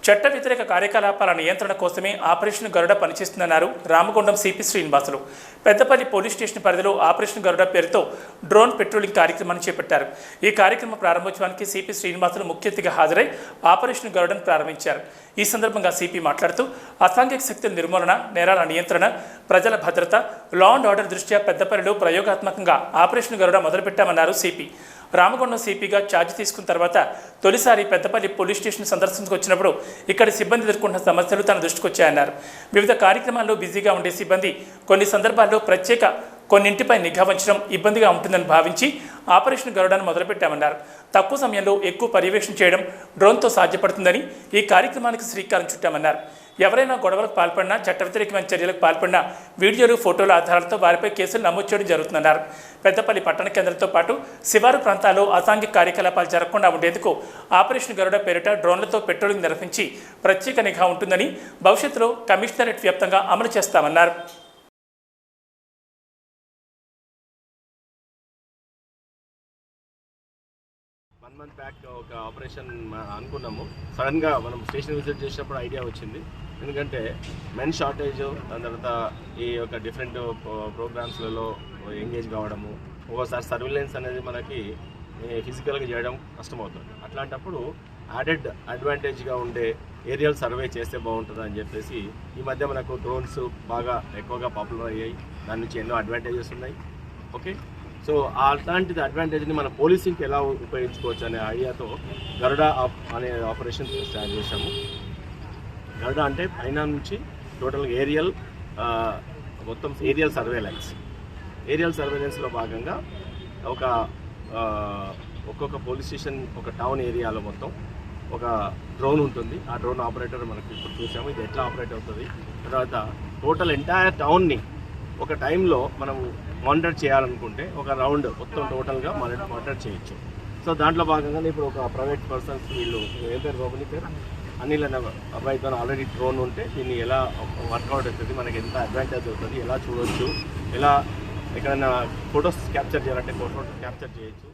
చట్ట వ్యతిరేక కార్యకలాపాల నియంత్రణ కోసమే ఆపరేషన్ గరుడ పనిచేస్తుందన్నారు Ramagundam CP Srinivasulu. Peddapalli police station పరిధిలో ఆపరేషన్ గరుడ పేరుతో డ్రోన్ పెట్రోలింగ్ కార్యక్రమాన్ని చేపట్టారు. ఈ కార్యక్రమ ప్రారంభోత్సవానికి సిపి శ్రీనివాసులు ముఖ్య అతిథిగా హాజరై ఆపరేషన్ గరుడను ప్రారంభించారు. ఈ సందర్భంగా సిపి మాట్లాడుతూ అసాంఘిక శక్తుల నిర్మూలన, నేరాల నియంత్రణ, ప్రజల భద్రత, లా అండ్ ఆర్డర్ దృష్ట్యా పెద్దపల్లిలో ప్రయోగాత్మకంగా ఆపరేషన్ గరుడ మొదలుపెట్టామన్నారు సిపి. రామగుండం సిపిగా ఛార్జ్ తీసుకున్న తర్వాత తొలిసారి పెద్దపల్లి పోలీస్ స్టేషన్ సందర్శనకు వచ్చినప్పుడు ఇక్కడి సిబ్బంది ఎదుర్కొంటున్న సమస్యలు తన దృష్టికి వచ్చాయన్నారు. వివిధ కార్యక్రమాల్లో బిజీగా ఉండే సిబ్బంది కొన్ని సందర్భాల్లో ప్రత్యేక కొన్నింటిపై నిఘా ఉంచడం ఇబ్బందిగా ఉంటుందని భావించి ఆపరేషన్ గరుడను మొదలుపెట్టామన్నారు. తక్కువ సమయంలో ఎక్కువ పర్యవేక్షణ చేయడం డ్రోన్తో సాధ్యపడుతుందని ఈ కార్యక్రమానికి శ్రీకారం చుట్టామన్నారు. ఎవరైనా గొడవలకు పాల్పడినా, చట్ట వ్యతిరేకమైన చర్యలకు పాల్పడినా వీడియోలు, ఫోటోల ఆధారాలతో వారిపై కేసులు నమోదు చేయడం జరుగుతుందన్నారు. పెద్దపల్లి పట్టణ కేంద్రంతో పాటు శివారు ప్రాంతాల్లో అసాంఘిక కార్యకలాపాలు జరగకుండా ఉండేందుకు ఆపరేషన్ గరుడ పేరిట డ్రోన్లతో పెట్రోలింగ్ నిర్వహించి ప్రత్యేక నిఘా ఉంటుందని, భవిష్యత్తులో కమిషనరేట్ వ్యాప్తంగా అమలు చేస్తామన్నారు. వన్ మంత్ బ్యాక్ ఒక ఆపరేషన్ అనుకున్నాము. సడన్గా మనం స్టేషన్ విజిట్ చేసినప్పుడు ఐడియా వచ్చింది. ఎందుకంటే మెన్ షార్టేజ్, దాని తర్వాత ఈ యొక్క డిఫరెంట్ ప్రోగ్రామ్స్లలో ఎంగేజ్ కావడము, ఒక్కోసారి సర్విలెన్స్ అనేది మనకి ఫిజికల్గా చేయడం కష్టమవుతుంది. అట్లాంటప్పుడు యాడెడ్ అడ్వాంటేజ్గా ఉండే ఏరియల్ సర్వే చేస్తే బాగుంటుంది అని చెప్పేసి ఈ మధ్య మనకు డ్రోన్స్ బాగా ఎక్కువగా పాపులర్ అయ్యాయి. దాని నుంచి ఎన్నో అడ్వాంటేజెస్ ఉన్నాయి. ఓకే, సో అలాంటిది అడ్వాంటేజ్ని మన పోలీసింగ్కి ఎలా ఉపయోగించుకోవచ్చు అనే ఐడియాతో గరుడ అనే ఆపరేషన్ స్టార్ట్ చేశాము. గరుడ అంటే పైన నుంచి టోటల్గా ఏరియల్ మొత్తం ఏరియల్ సర్వేలెన్స్లో భాగంగా ఒక్కొక్క పోలీస్ స్టేషన్, ఒక టౌన్ ఏరియాలో మొత్తం ఒక డ్రోన్ ఉంటుంది. ఆ డ్రోన్ ఆపరేటర్ మనకి ఇప్పుడు చూసాము. ఇది ఎట్లా ఆపరేట్ అవుతుంది, తర్వాత టోటల్ ఎంటైర్ టౌన్ని ఒక టైంలో మనం మానిటర్ చేయాలనుకుంటే ఒక రౌండ్ మొత్తం టోటల్గా మానిటర్ చేయొచ్చు. సో దాంట్లో భాగంగానే ఇప్పుడు ఒక ప్రైవేట్ పర్సన్స్, వీళ్ళు ఏ పేరు బాబుని పేరు అనిల్ అనే అబ్బాయితో ఆల్రెడీ డ్రోన్ ఉంటే దీన్ని ఎలా వర్కౌట్ అవుతుంది, మనకి ఎంత అడ్వాంటేజ్ అవుతుంది, ఎలా చూడవచ్చు, ఎలా ఎక్కడైనా ఫొటోస్ క్యాప్చర్ చేయాలంటే ఫోటో క్యాప్చర్ చేయొచ్చు.